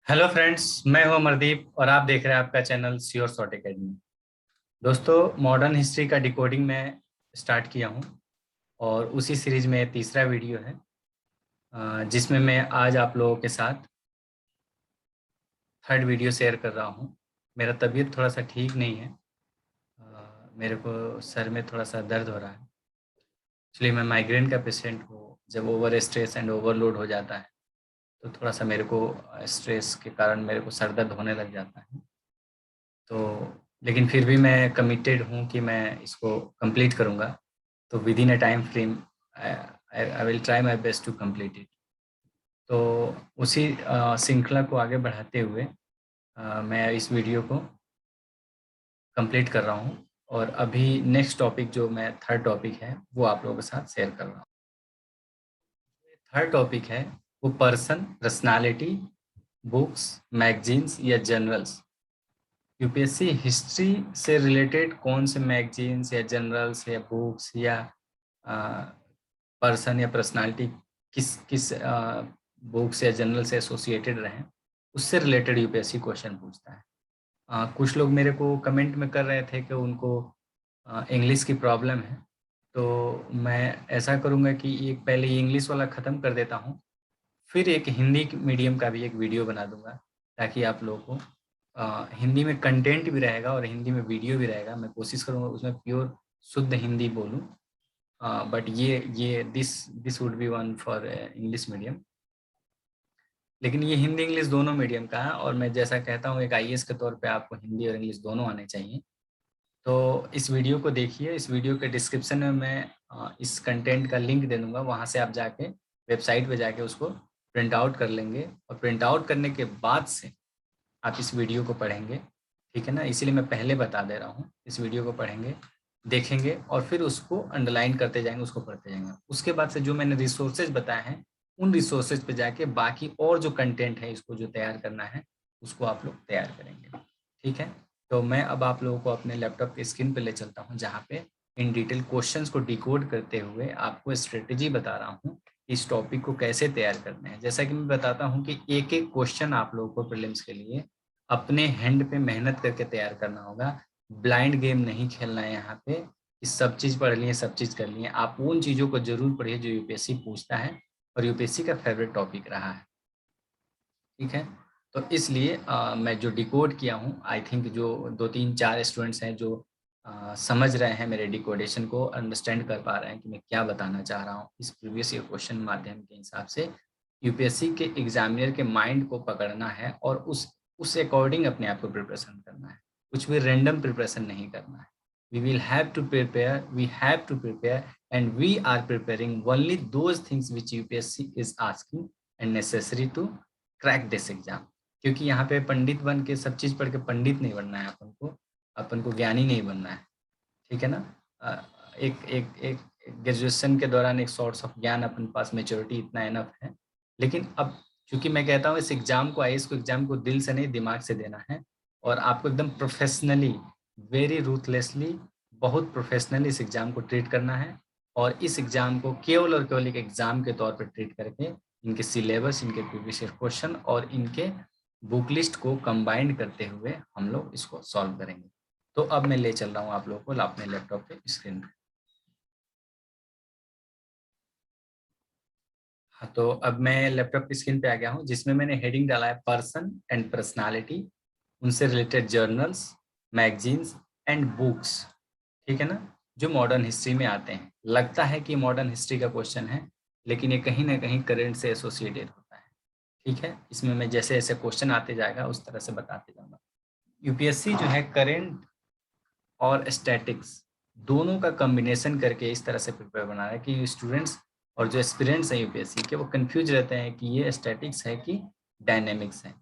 Hello friends, मैं हूं अमरदीप और आप देख रहे हैं आपका चैनल श्योर शॉर्ट एकेडमी। दोस्तों, मॉडर्न हिस्ट्री का डिकोडिंग मैं स्टार्ट किया हूं और उसी सीरीज में तीसरा वीडियो है, जिसमें मैं आज आप लोगों के साथ थर्ड वीडियो शेयर कर रहा हूं। मेरा तबीयत थोड़ा सा ठीक नहीं है। मेरे को सर में थोड़ा सा दर्द हो रहा है। इसलिए मैं माइग्रेन का पेशेंट हूँ। जब ओवर स्ट्रेस एंड ओवरलोड हो जाता है तो थोड़ा सा मेरे को स्ट्रेस के कारण मेरे को सर दर्द होने लग जाता है। तो लेकिन फिर भी मैं कमिटेड हूँ कि मैं इसको कंप्लीट करूँगा। तो within a time frame I will try my best to complete it. तो उसी श्रृंखला को आगे बढ़ाते हुए मैं इस वीडियो को कंप्लीट कर रहा हूँ और अभी नेक्स्ट टॉपिक जो मैं थर्ड टॉपिक है वो आप लोगों के साथ शेयर कर रहा हूँ। थर्ड टॉपिक है वो पर्सनालिटी, बुक्स, मैगजीन्स या जर्नल्स। यूपीएससी हिस्ट्री से रिलेटेड कौन से मैगजीन्स या जर्नल्स या बुक्स या पर्सन या पर्सनालिटी किस किस बुक्स या जर्नल से एसोसिएटेड रहे, उससे रिलेटेड यूपीएससी क्वेश्चन पूछता है। कुछ लोग मेरे को कमेंट में कर रहे थे कि उनको इंग्लिश की प्रॉब्लम है। तो मैं ऐसा करूँगा कि एक पहले इंग्लिश वाला ख़त्म कर देता हूँ, फिर एक हिंदी मीडियम का भी एक वीडियो बना दूंगा, ताकि आप लोगों को हिंदी में कंटेंट भी रहेगा और हिंदी में वीडियो भी रहेगा। मैं कोशिश करूंगा उसमें प्योर शुद्ध हिंदी बोलूं। बट ये this would be one for English medium. लेकिन ये हिंदी इंग्लिश दोनों मीडियम का है और मैं जैसा कहता हूँ एक आईएएस के तौर पे आपको हिंदी और इंग्लिश दोनों आने चाहिए। तो इस वीडियो को देखिए। इस वीडियो के डिस्क्रिप्शन में मैं इस कंटेंट का लिंक दे दूंगा, वहाँ से आप जाके वेबसाइट पे जाके उसको प्रिंट आउट कर लेंगे और प्रिंट आउट करने के बाद से आप इस वीडियो को पढ़ेंगे। ठीक है ना? इसीलिए मैं पहले बता दे रहा हूँ, इस वीडियो को पढ़ेंगे, देखेंगे और फिर उसको अंडरलाइन करते जाएंगे, उसको पढ़ते जाएंगे। उसके बाद से जो मैंने रिसोर्सेज बताए हैं उन रिसोर्सेज पे जाके बाकी और जो कंटेंट है इसको जो तैयार करना है उसको आप लोग तैयार करेंगे। ठीक है? तो मैं अब आप लोगों को अपने लैपटॉप के स्क्रीन पे ले चलता हूँ, जहाँ पे इन डिटेल क्वेश्चंस को डिकोड करते हुए आपको स्ट्रेटेजी बता रहा हूँ इस टॉपिक को कैसे तैयार करना है। जैसा कि मैं बताता हूँ कि एक एक क्वेश्चन आप लोगों को प्रीलिम्स के लिए अपने हैंड पे मेहनत करके तैयार करना होगा। ब्लाइंड गेम नहीं खेलना है यहाँ पे कि सब चीज़ पढ़ लिए सब चीज़ कर लिए। आप उन चीज़ों को जरूर पढ़िए जो यूपीएससी पूछता है और यूपीएससी का फेवरेट टॉपिक रहा है। ठीक है? तो इसलिए मैं जो डिकोड किया हूँ, आई थिंक जो 2 3 4 स्टूडेंट्स हैं जो समझ रहे हैं मेरे डिकोडेशन को, अंडरस्टैंड कर पा रहे हैं कि मैं क्या बताना चाह रहा हूँ इस प्रीवियस ईयर क्वेश्चन माध्यम के हिसाब से। यूपीएससी के एग्जामिनर के माइंड को पकड़ना है और उस अकॉर्डिंग अपने आप को प्रिपरेशन करना है। कुछ भी रैंडम प्रिपरेशन नहीं करना है। We have to prepare and we are preparing only those things which UPSC is asking and necessary to crack this exam. क्योंकि यहाँ पे पंडित बन के सब चीज़ पढ़ के पंडित नहीं बनना है अपन को ज्ञानी नहीं बनना है। ठीक है ना? एक एक एक ग्रेजुएशन के दौरान एक सोर्स ऑफ ज्ञान अपन पास मेच्योरिटी इतना इनफ है। लेकिन अब चूंकि मैं कहता हूँ इस एग्जाम को, आईएएस को एग्जाम को दिल से नहीं दिमाग से देना है और आपको एकदम प्रोफेशनली, वेरी रूथलेसली, बहुत प्रोफेशनली इस एग्जाम को ट्रीट करना है। और इस एग्जाम को केवल और केवल एक एग्जाम के तौर पर ट्रीट करके इनके सिलेबस, इनके प्रीवियस ईयर क्वेश्चन और इनके बुक लिस्ट को कंबाइंड करते हुए हम लोग इसको सॉल्व करेंगे। तो अब मैं ले चल रहा हूँ आप लोगों को अपने लैपटॉप पे स्क्रीन पे। हाँ, तो अब मैं लैपटॉप की स्क्रीन पे आ गया हूँ, जिसमें मैंने हेडिंग डाला है पर्सन एंड पर्सनालिटी, उनसे related journals, magazines and books. ठीक है ना? जो मॉडर्न हिस्ट्री में आते हैं। लगता है कि मॉडर्न हिस्ट्री का क्वेश्चन है, लेकिन ये कहीं ना कहीं करेंट से एसोसिएटेड होता है। ठीक है? इसमें मैं जैसे जैसे क्वेश्चन आते जाएगा उस तरह से बताते जाऊंगा। यूपीएससी जो है करेंट और स्टैटिक्स दोनों का कॉम्बिनेशन करके इस तरह से पेपर बना रहा है कि स्टूडेंट्स और जो एस्पिरेंट्स हैं यूपीएससी के, वो कंफ्यूज रहते हैं कि ये स्टैटिक्स है कि डायनेमिक्स है।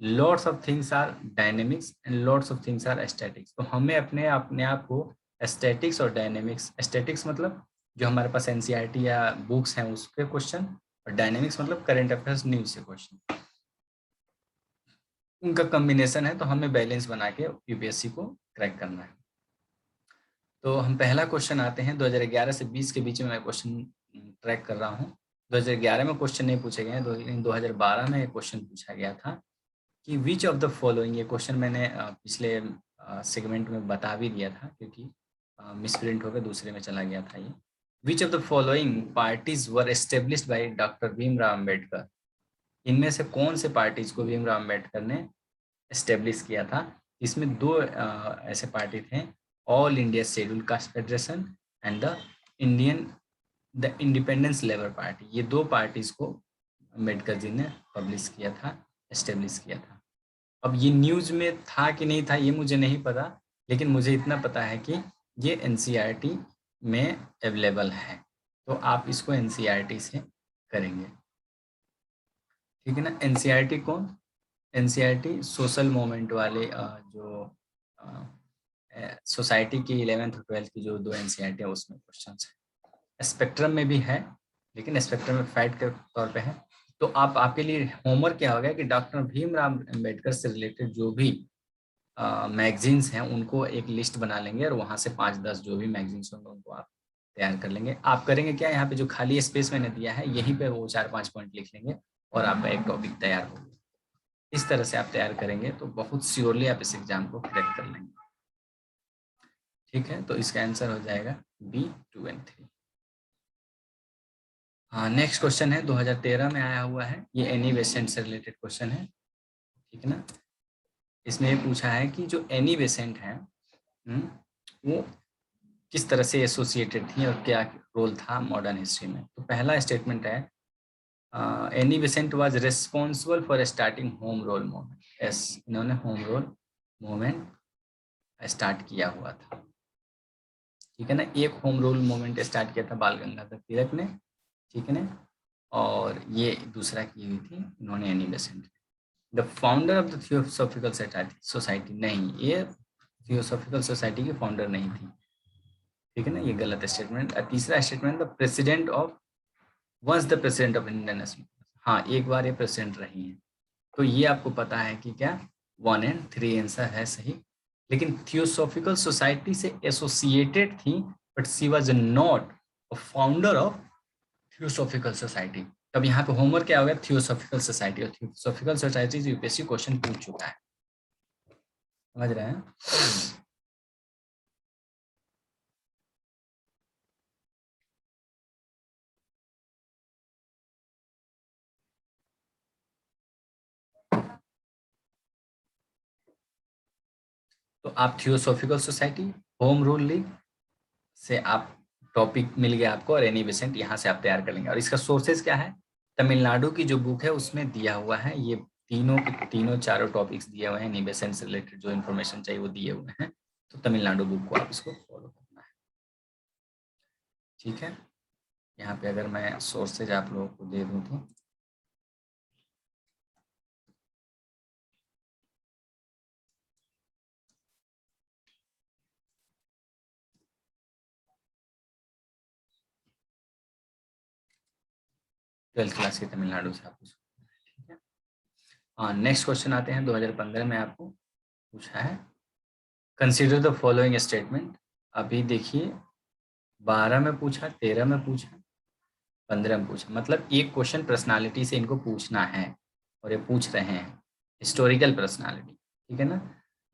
Lots of things are dynamics and lots of things are statics. तो हमें अपने अपने आप को स्टैटिक्स और डायनेमिक्स, स्टैटिक्स मतलब जो हमारे पास एनसीईआरटी या बुक्स हैं उसके क्वेश्चन, और डायनेमिक्स मतलब करंट अफेयर्स न्यूज से क्वेश्चन, उनका कॉम्बिनेशन है। तो हमें बैलेंस बना के यूपीएससी को क्रैक करना है। तो हम पहला क्वेश्चन आते हैं। 2011 से 20 के बीच में मैं क्वेश्चन ट्रैक कर रहा हूँ। 2011 में क्वेश्चन नहीं पूछे गए हैं, लेकिन 2012 में क्वेश्चन पूछा गया था। कि विच ऑफ द फॉलोइंग, ये क्वेश्चन मैंने पिछले सेगमेंट में बता भी दिया था क्योंकि मिसप्रिंट होकर दूसरे में चला गया था ये। Which of the following parties were established by doctor Bhimrao Ambedkar, इनमें से कौन से पार्टीज को भीमराव अम्बेडकर ने एस्टेब्लिश किया था? इसमें दो ऐसे पार्टी थे, all India schedule caste federation and the independence labour party. ये दो पार्टीज को अम्बेडकर जी ने पब्लिश किया था, एस्टेब्लिश किया था। अब ये न्यूज़ में था कि नहीं था ये मुझे नहीं पता, लेकिन मुझे इतना पता है कि ये एनसीईआरटी में अवेलेबल है, तो आप इसको एनसीईआरटी से करेंगे, ठीक है ना। एनसीईआरटी कौन? एनसीईआरटी सोशल मूवमेंट वाले जो सोसाइटी की 11th और 12th की जो दो एनसीईआरटी है उसमें क्वेश्चन है। स्पेक्ट्रम में भी है, लेकिन स्पेक्ट्रम में फैक्ट के तौर पे है। तो आप आपके लिए होमवर्क क्या होगा कि डॉक्टर भीमराव अम्बेडकर से रिलेटेड जो भी मैगजीन्स हैं उनको एक लिस्ट बना लेंगे और वहाँ से 5-10 जो भी मैगजीन्स होंगे उनको आप तैयार कर लेंगे। आप करेंगे क्या, यहाँ पे जो खाली स्पेस मैंने दिया है यहीं पे वो 4-5 पॉइंट लिख लेंगे और आपका एक टॉपिक तैयार होगा। इस तरह से आप तैयार करेंगे तो बहुत श्योरली आप इस एग्जाम को क्रैक कर लेंगे, ठीक है। तो इसका आंसर हो जाएगा बी 2 एंड 3। हाँ, नेक्स्ट क्वेश्चन है 2013 में आया हुआ है, ये एनी बेसेंट से रिलेटेड क्वेश्चन है, ठीक है ना। इसमें ये पूछा है कि जो एनी बेसेंट है वो किस तरह से एसोसिएटेड थी और क्या रोल था मॉडर्न हिस्ट्री में। तो पहला स्टेटमेंट है Annie Besant was responsible for starting home rule movement. Yes, इन्होंने होम रूल मूवमेंट स्टार्ट किया हुआ था, ठीक है ना। एक होम रूल मूवमेंट स्टार्ट किया था बाल गंगाधर तिलक ने, ठीक है ना, और ये दूसरा की हुई थी इन्होंने Annie Besant. The founder of the theosophical society, नहीं, ये थियोसॉफिकल सोसाइटी की फाउंडर नहीं थी, ठीक है ना, ये गलत स्टेटमेंट। तीसरा statement, the president of once the president of Indian national, हाँ एक बार ये प्रेसिडेंट रही हैं, तो ये आपको पता है कि क्या 1 एंड 3 आंसर है सही। लेकिन थियोसॉफिकल सोसाइटी से एसोसिएटेड थी, but she was not a founder of theosophical society. तब यहाँ पे होमवर्क क्या होगा, थियोसॉफिकल सोसाइटी, और थियोसॉफिकल सोसाइटी यूपीएससी क्वेश्चन पूछ चुका है, समझ रहे हैं। तो आप theosophical society, home rule league से आप टॉपिक मिल गया आपको, और एनी बेसेंट यहाँ से आप तैयार कर लेंगे। और इसका सोर्सेज क्या है, तमिलनाडु की जो बुक है उसमें दिया हुआ है, ये तीनों के तीनों चारों टॉपिक्स दिए हुए हैं, एनी बेसेंट से रिलेटेड जो इन्फॉर्मेशन चाहिए वो दिए हुए हैं। तो तमिलनाडु बुक को आप इसको फॉलो करना है, ठीक है। यहाँ पे अगर मैं सोर्सेज आप लोगों को दे दूँ तो ट्वेल्थ क्लास की तमिलनाडु से आप उसको, ठीक है। हाँ, नेक्स्ट क्वेश्चन आते हैं 2015 में आपको पूछा है, कंसिडर द फॉलोइंग स्टेटमेंट। अभी देखिए 12 में पूछा, 13 में पूछा, 15 में पूछा, मतलब एक क्वेश्चन पर्सनालिटी से इनको पूछना है और ये पूछ रहे हैं हिस्टोरिकल पर्सनालिटी, ठीक है ना।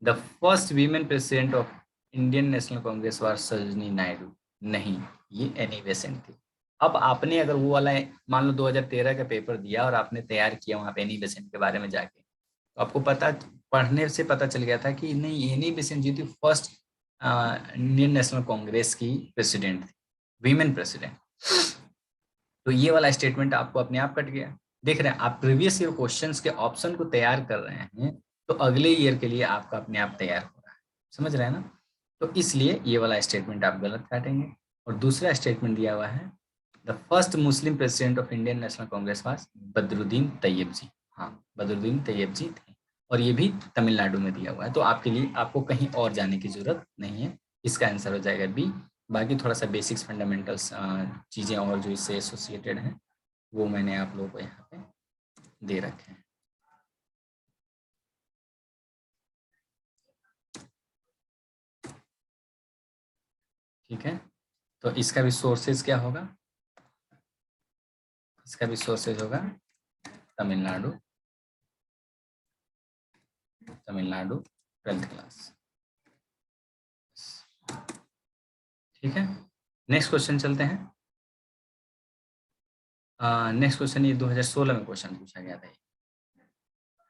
The first women president of Indian National Congress was Sarojini Naidu, नहीं, ये एनी बेसेंट थी। अब आपने अगर वो वाला मान लो 2013 का पेपर दिया और आपने तैयार किया वहाँ पे एनी बेसेंट के बारे में जाके, तो आपको पता, पढ़ने से पता चल गया था कि नहीं, एनी बेसेंट जी थी फर्स्ट इंडियन नेशनल कांग्रेस की प्रेसिडेंट थी, वीमेन प्रेसिडेंट। तो ये वाला स्टेटमेंट आपको अपने आप कट गया। देख रहे हैं आप प्रीवियस ईयर क्वेश्चंस के ऑप्शन को तैयार कर रहे हैं, तो अगले ईयर के लिए आपका अपने आप तैयार हो रहा है, समझ रहे हैं ना। तो इसलिए ये वाला स्टेटमेंट आप गलत काटेंगे। और दूसरा स्टेटमेंट दिया हुआ है, the first Muslim president of Indian National Congress was Badruddin Tyab ji, हाँ बदरुद्दीन तैयब जी थे, और ये भी तमिलनाडु में दिया हुआ है। तो आपके लिए आपको कहीं और जाने की जरूरत नहीं है, इसका आंसर हो जाएगा बी। बाकी थोड़ा सा बेसिक्स फंडामेंटल्स चीज़ें और जो इससे एसोसिएटेड हैं वो मैंने आप लोगों को यहाँ पे दे रखे हैं, ठीक है। तो इसका भी सोर्सेज क्या होगा, इसका भी सोर्सेज होगा तमिलनाडु, तमिलनाडु 12th क्लास। ठीक है, नेक्स्ट क्वेश्चन चलते हैं। नेक्स्ट क्वेश्चन ये 2016 में क्वेश्चन पूछा गया था।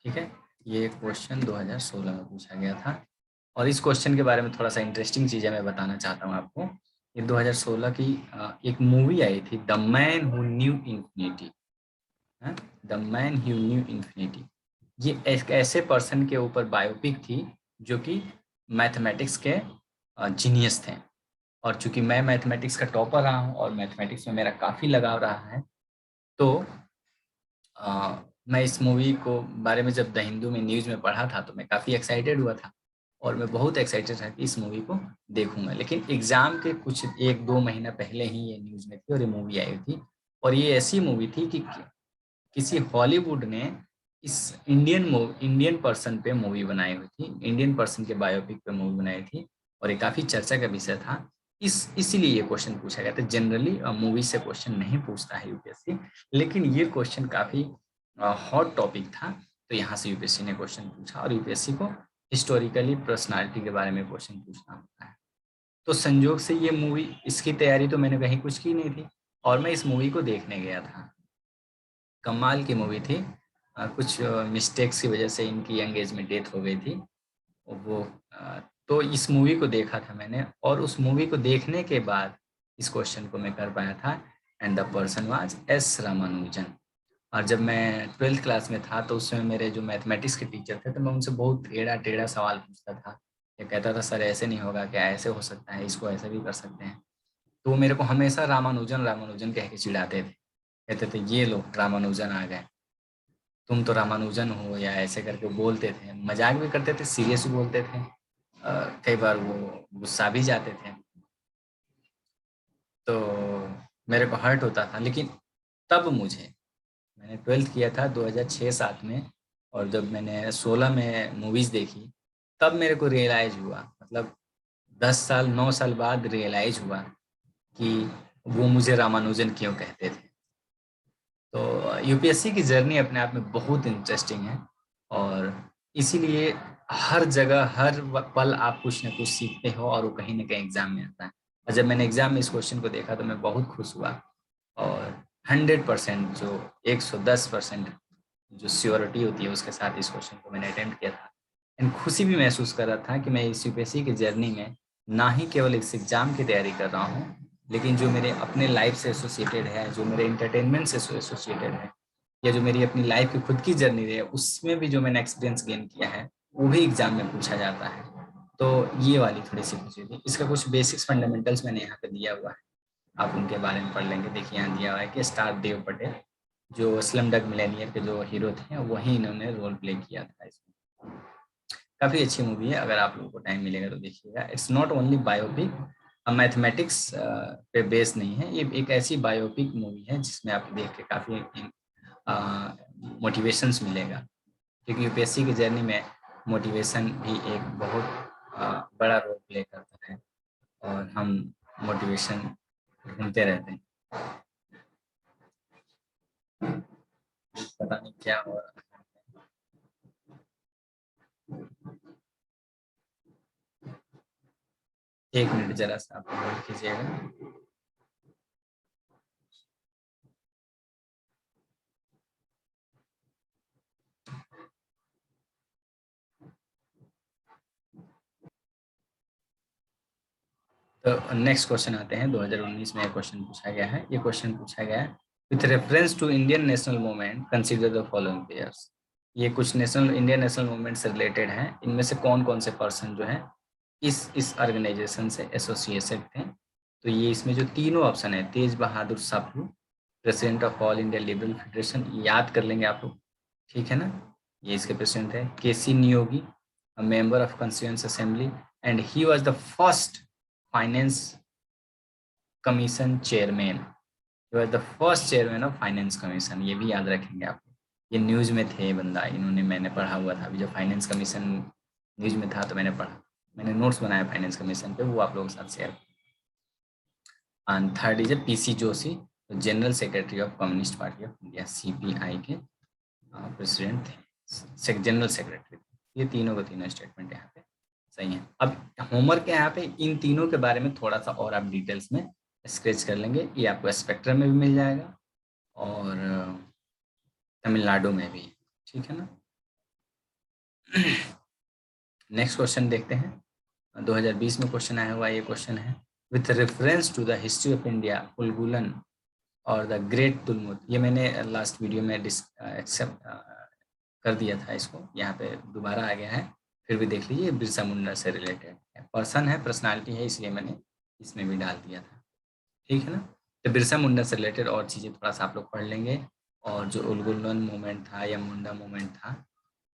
ठीक है, ये क्वेश्चन 2016 में पूछा गया था और इस क्वेश्चन के बारे में थोड़ा सा इंटरेस्टिंग चीज़ें मैं बताना चाहता हूँ आपको। ये 2016 की एक मूवी आई थी, the man who knew infinity. The man who knew infinity, ये एक ऐसे पर्सन के ऊपर बायोपिक थी जो कि मैथमेटिक्स के जीनियस थे। और चूंकि मैं मैथमेटिक्स का टॉपर रहा हूँ और मैथमेटिक्स में मेरा काफ़ी लगाव रहा है, तो मैं इस मूवी को बारे में जब द हिंदू में न्यूज़ में पढ़ा था तो मैं काफ़ी एक्साइटेड हुआ था और मैं बहुत एक्साइटेड था कि इस मूवी को देखूंगा। लेकिन एग्ज़ाम के कुछ 1-2 महीना पहले ही ये न्यूज़ में थी और ये मूवी आई थी। और ये ऐसी मूवी थी कि किसी हॉलीवुड ने इस इंडियन पर्सन पे मूवी बनाई हुई थी, इंडियन पर्सन के बायोपिक पे मूवी बनाई थी और ये काफ़ी चर्चा का विषय था। इसीलिए ये क्वेश्चन पूछा गया था। जनरली मूवी से क्वेश्चन नहीं पूछता है यूपीएससी, लेकिन ये क्वेश्चन काफ़ी हॉट टॉपिक था, तो यहाँ से यूपीएससी ने क्वेश्चन पूछा और यूपीएससी को हिस्टोरिकली पर्सनालिटी के बारे में क्वेश्चन पूछना होता है। तो संजोग से ये मूवी, इसकी तैयारी तो मैंने कहीं कुछ की नहीं थी और मैं इस मूवी को देखने गया था। कमाल की मूवी थी। कुछ मिस्टेक्स की वजह से इनकी यंग एज में डेथ हो गई थी। वो तो इस मूवी को देखा था मैंने और उस मूवी को देखने के बाद इस क्वेश्चन को मैं कर पाया था। And the person was S Ramanujan. और जब मैं 12th क्लास में था तो उसमें मेरे जो मैथमेटिक्स के टीचर थे तो मैं उनसे बहुत टेढ़ा टेढ़ा सवाल पूछता था। ये कहता था सर ऐसे नहीं होगा, क्या ऐसे हो सकता है, इसको ऐसे भी कर सकते हैं। तो वो मेरे को हमेशा रामानुजन रामानुजन कह के चिढ़ाते थे। कहते थे ये लो रामानुजन आ गए, तुम तो रामानुजन हो, या ऐसे करके बोलते थे। मजाक भी करते थे, सीरियस भी बोलते थे। कई बार वो गुस्सा भी जाते थे, तो मेरे को हर्ट होता था। लेकिन तब मैंने 12th किया था 2006-07 में और जब मैंने 16 में मूवीज़ देखी तब मेरे को रियलाइज़ हुआ, मतलब 10 साल 9 साल बाद रियलाइज़ हुआ कि वो मुझे रामानुजन क्यों कहते थे। तो यूपीएससी की जर्नी अपने आप में बहुत इंटरेस्टिंग है और इसीलिए हर जगह हर पल आप कुछ ना कुछ सीखते हो और वो कहीं ना कहीं एग्जाम में आता है। और जब मैंने एग्जाम में इस क्वेश्चन को देखा तो मैं बहुत खुश हुआ और 100% जो 110% जो श्योरिटी होती है उसके साथ इस क्वेश्चन को मैंने अटेम्प्ट किया था। एंड खुशी भी महसूस कर रहा था कि मैं इस यूपीएससी की जर्नी में ना ही केवल इस एग्जाम की तैयारी कर रहा हूँ, लेकिन जो मेरे अपने लाइफ से एसोसिएटेड है, जो मेरे इंटरटेनमेंट से एसोसिएटेड है, या जो मेरी अपनी लाइफ की खुद की जर्नी रही है, उसमें भी जो मैंने एक्सपीरियंस गेन किया है वो भी एग्जाम में पूछा जाता है। तो ये वाली थोड़ी सी खुशी थी। इसका कुछ बेसिक्स फंडामेंटल्स मैंने यहाँ पे दिया हुआ है, आप उनके बारे में पढ़ लेंगे। देखिए यहाँ दिया हुआ है कि स्टार देव पटेल जो स्लम डग मिलेनियर के जो हीरो थे वही इन्होंने रोल प्ले किया था इसमें। काफ़ी अच्छी मूवी है, अगर आप लोगों को टाइम मिलेगा तो देखिएगा। It's not only biopic, mathematics पे बेस नहीं है, ये एक ऐसी बायोपिक मूवी है जिसमें आप देख के काफ़ी मोटिवेशंस मिलेगा, क्योंकि यूपीएससी की जर्नी में मोटिवेशन भी एक बहुत बड़ा रोल प्ले करता है और हम मोटिवेशन ढूंढते रहते हैं। पता नहीं क्या हो रहा है। 1 मिनट जरा सा आप होल्ड कीजिएगा। तो नेक्स्ट क्वेश्चन आते हैं। 2019 में एक क्वेश्चन पूछा गया है। ये क्वेश्चन पूछा गया है with reference to Indian national movement consider the following pairs. ये कुछ इंडियन नेशनल मूवमेंट से रिलेटेड है। इनमें से कौन कौन से पर्सन जो है इस ऑर्गेनाइजेशन से एसोसिएटेड थे। तो ये इसमें जो तीनों ऑप्शन है, Tej Bahadur Sapru, president of All India Liberal Federation, याद कर लेंगे आप लोग, ठीक है ना। ये इसके प्रेसिडेंट है। केसी Niyogi, a member of Constituent Assembly, and he was the first finance commission chairman. He was the first chairman of finance commission. ये भी याद रखेंगे आप। ये न्यूज में थे बंदा, इन्होंने, मैंने पढ़ा हुआ था अभी जब फाइनेंस कमीशन न्यूज में था तो मैंने पढ़ा, मैंने नोट्स बनाया फाइनेंस कमीशन पे, वो आप लोगों के साथ share. And third is PC Joshi, general secretary of communist party of India, CPI के प्रेसिडेंट थे, जनरल सेक्रेटरी। ये तीनों का तीनों स्टेटमेंट यहाँ पे सही है। अब होमवर्क है यहाँ पे, इन तीनों के बारे में थोड़ा सा और आप डिटेल्स में स्केच कर लेंगे। ये आपको स्पेक्ट्रम में भी मिल जाएगा और तमिलनाडु में भी, ठीक है ना। नेक्स्ट क्वेश्चन देखते हैं। 2020 में क्वेश्चन आया हुआ ये क्वेश्चन है, with reference to the history of India Ulgulan और द ग्रेट तुलमुट। ये मैंने लास्ट वीडियो में एक्सेप्ट कर दिया था, इसको यहाँ पे दोबारा आ गया है, फिर भी देख लीजिए। बिरसा मुंडा से रिलेटेड पर्सन है, पर्सनालिटी है, इसलिए मैंने इसमें भी डाल दिया था, ठीक है ना। तो बिरसा मुंडा से रिलेटेड और चीज़ें थोड़ा सा आप लोग पढ़ लेंगे, और जो उलगुलन मूवमेंट था या मुंडा मूवमेंट था,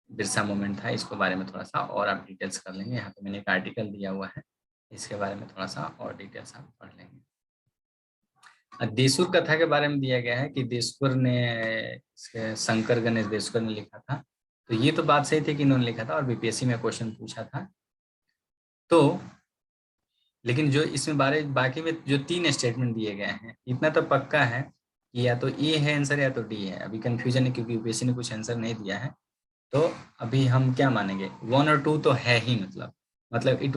बिरसा मूवमेंट था, इसके बारे में थोड़ा सा और आप डिटेल्स कर लेंगे। यहाँ पे मैंने एक आर्टिकल दिया हुआ है, इसके बारे में थोड़ा सा और डिटेल्स आप पढ़ लेंगे। देशुर कथा के बारे में दिया गया है कि देशपुर ने, शंकर गणेश देशपुर ने लिखा था, तो ये तो बात सही थी कि इन्होंने लिखा था और बीपीएससी में क्वेश्चन पूछा था। तो लेकिन जो इसमें बाकी में जो 3 स्टेटमेंट दिए गए हैं, इतना तो पक्का है कि या तो ए है आंसर या तो डी है। अभी कंफ्यूजन है क्योंकि यूपीएससी ने कुछ आंसर नहीं दिया है, तो अभी हम क्या मानेंगे, 1 और 2 तो है ही, मतलब it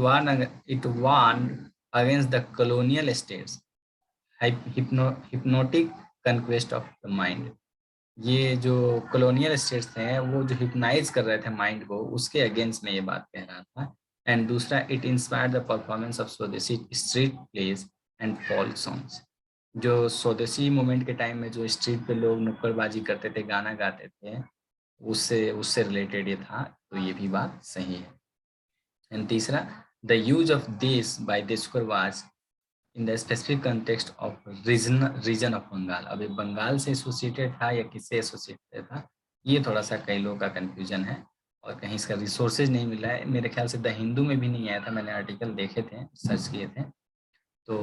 one against the colonial states, hypnotic conquest of the mind. ये जो कॉलोनियल स्टेट्स हैं वो जो हिप्नाइज कर रहे थे माइंड को, उसके अगेंस्ट में ये बात कह रहा था। एंड दूसरा, it inspired the performance of Swadeshi street plays and folk songs. जो स्वदेशी मूवमेंट के टाइम में जो स्ट्रीट पे लोग नुक्कड़बाजी करते थे, गाना गाते थे, उससे रिलेटेड ये था, तो ये भी बात सही है। एंड तीसरा, the use of this by देशकर was in the specific context of region of Bengal. अभी बंगाल से एसोसिएटेड था या किससे एसोसिएटेड था, ये थोड़ा सा कई लोगों का कंफ्यूजन है, और कहीं इसका रिसोर्सेज नहीं मिला है। मेरे ख्याल से द हिंदू में भी नहीं आया था, मैंने आर्टिकल देखे थे, सर्च किए थे। तो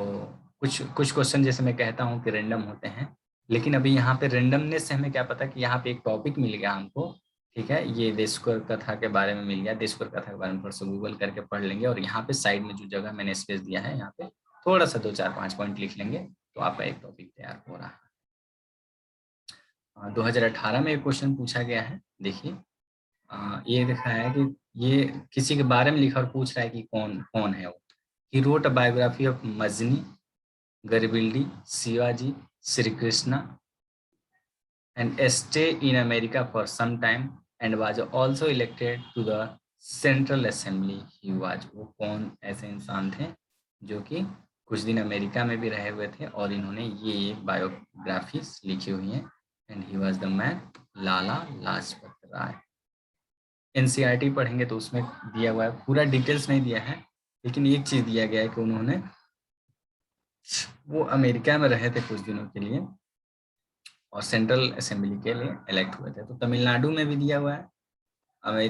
कुछ क्वेश्चन जैसे मैं कहता हूँ कि रेंडम होते हैं, लेकिन अभी यहाँ पे रेंडमनेस से हमें क्या पता कि यहाँ पे एक टॉपिक मिल गया हमको, ठीक है। ये देशकर कथा के बारे में मिल गया, देशकर कथा के बारे में थोड़ा सा गूगल करके पढ़ लेंगे, और यहाँ पे साइड में जो जगह मैंने स्पेस दिया है, यहाँ पे थोड़ा सा 2-4-5 पॉइंट लिख लेंगे, तो आपका एक टॉपिक तैयार हो रहा है। 2018 में एक क्वेश्चन पूछा गया है, देखिए। ये लिखा है कि ये किसी के बारे में लिखा और पूछ रहा है कि कौन कौन है वो। He wrote a biography of Mazzini, Garibaldi, Shivaji, Shri Krishna, and stay in America for some time and was also elected to the Central Assembly. He was, वो कौन ऐसे इंसान थे जो कि कुछ दिन अमेरिका में भी रहे हुए थे, और इन्होंने ये बायोग्राफी लिखी हुई है। And he was the man Lala Lajpat Rai. NCERT पढ़ेंगे तो उसमें दिया हुआ है, पूरा डिटेल्स नहीं दिया है, लेकिन एक चीज दिया गया है कि उन्होंने, वो अमेरिका में रहे थे कुछ दिनों के लिए और सेंट्रल असेंबली के लिए इलेक्ट हुए थे। तो तमिलनाडु में भी दिया हुआ है और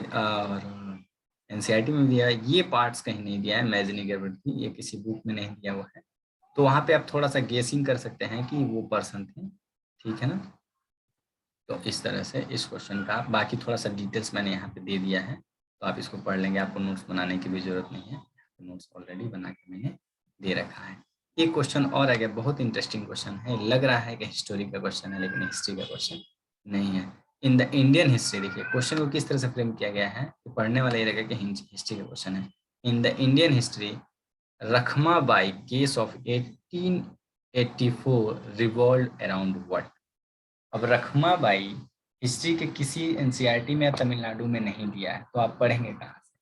एनसीईआरटी में भी दिया है। ये पार्ट्स कहीं नहीं दिया है, मैजनी गर्भवती, ये किसी बुक में नहीं दिया हुआ है, तो वहाँ पे आप थोड़ा सा गेसिंग कर सकते हैं कि वो पर्सन थे, ठीक है ना। तो इस तरह से इस क्वेश्चन का बाकी थोड़ा सा डिटेल्स मैंने यहाँ पे दे दिया है, तो आप इसको पढ़ लेंगे, आपको नोट्स बनाने की भी जरूरत नहीं है, नोट्स ऑलरेडी बना के मैंने दे रखा है। एक क्वेश्चन और आ गया, बहुत इंटरेस्टिंग क्वेश्चन है, लग रहा है कि हिस्टोरी का क्वेश्चन है, लेकिन हिस्ट्री का क्वेश्चन नहीं है। इन द इंडियन हिस्ट्री, देखिए क्वेश्चन को किस तरह से फ्रेम किया गया है, तो पढ़ने वाला ये रहेगा कि हिस्ट्री का क्वेश्चन है। In the Indian history, Rakhmabai case of 1884 revolve around what. अब रखमाबाई हिस्ट्री के किसी एनसीईआरटी में या तमिलनाडु में नहीं दिया है, तो आप पढ़ेंगे कहाँ से,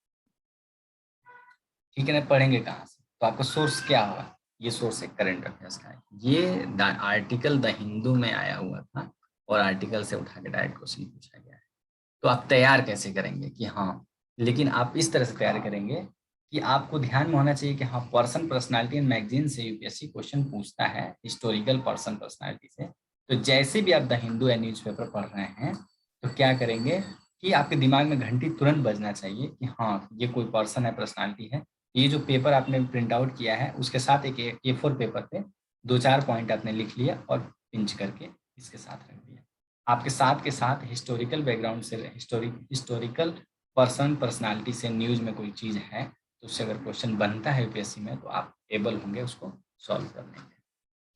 ठीक है ना, पढ़ेंगे कहाँ से, तो आपका सोर्स क्या होगा, ये सोर्स है करंट अफेयर्स का है। ये आर्टिकल द हिंदू में आया हुआ था, और आर्टिकल से उठा के डायरेक्ट क्वेश्चन पूछा गया है। तो आप तैयार कैसे करेंगे कि हाँ, लेकिन आप इस तरह से तैयार करेंगे कि आपको ध्यान में होना चाहिए कि हाँ, पर्सन पर्सनालिटी एंड मैगजीन से यूपीएससी क्वेश्चन पूछता है, हिस्टोरिकल पर्सन पर्सनालिटी से। तो जैसे भी आप द हिंदू या न्यूज़पेपर पढ़ रहे हैं, तो क्या करेंगे कि आपके दिमाग में घंटी तुरंत बजना चाहिए कि हाँ, ये कोई पर्सन है, पर्सनालिटी है। ये जो पेपर आपने प्रिंट आउट किया है, उसके साथ एक A4 पेपर पे 2-4 पॉइंट आपने लिख लिया और पिंच करके इसके साथ रख दिया। आपके साथ के साथ हिस्टोरिकल बैकग्राउंड से, हिस्टोरिकल पर्सन पर्सनालिटी से न्यूज़ में कोई चीज़ है, तो उससे अगर क्वेश्चन बनता है यूपीएससी में, तो आप एबल होंगे उसको सॉल्व करने के,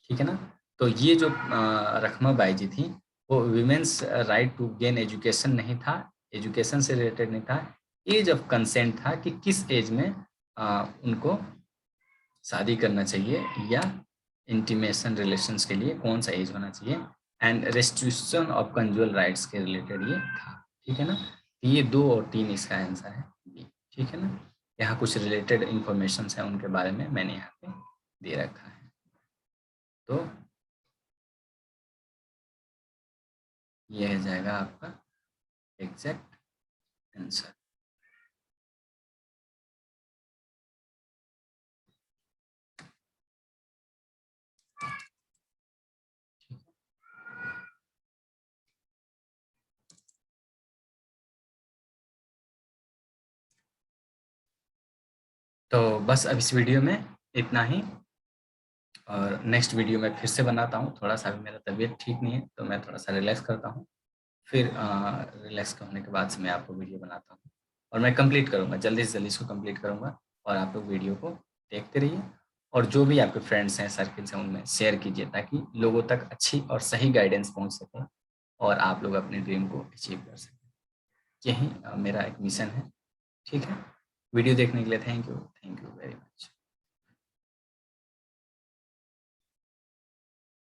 ठीक है ना। तो ये जो रखमाबाई जी थी, वो women's right to gain education नहीं था, एजुकेशन से रिलेटेड नहीं था, एज ऑफ कंसेंट था कि किस एज में उनको शादी करना चाहिए या इंटीमेशन रिलेशंस के लिए कौन सा एज होना चाहिए, एंड रेस्ट्रिक्शन ऑफ कंजुअल राइट्स के रिलेटेड ये था। ठीक है ना, ये 2 और 3 इसका आंसर है बी। ठीक है ना, यहाँ कुछ रिलेटेड इंफॉर्मेशन है उनके बारे में मैंने यहाँ पे दे रखा है। तो ये हो जाएगा आपका एग्जैक्ट आंसर। तो बस अब इस वीडियो में इतना ही, और नेक्स्ट वीडियो में फिर से बनाता हूँ। थोड़ा सा भी मेरा तबीयत ठीक नहीं है तो मैं थोड़ा सा रिलैक्स करता हूँ, फिर रिलैक्स होने के बाद से मैं आपको वीडियो बनाता हूँ, और मैं कंप्लीट करूँगा, जल्दी से जल्दी इसको कंप्लीट करूँगा। और आप लोग वीडियो को देखते रहिए, और जो भी आपके फ्रेंड्स हैं, सर्किल्स हैं, उनमें शेयर कीजिए ताकि लोगों तक अच्छी और सही गाइडेंस पहुँच सके और आप लोग अपने ड्रीम को अचीव कर सकें। यही मेरा एक मिशन है। ठीक है, वीडियो देखने के लिए थैंक यू वेरी मच।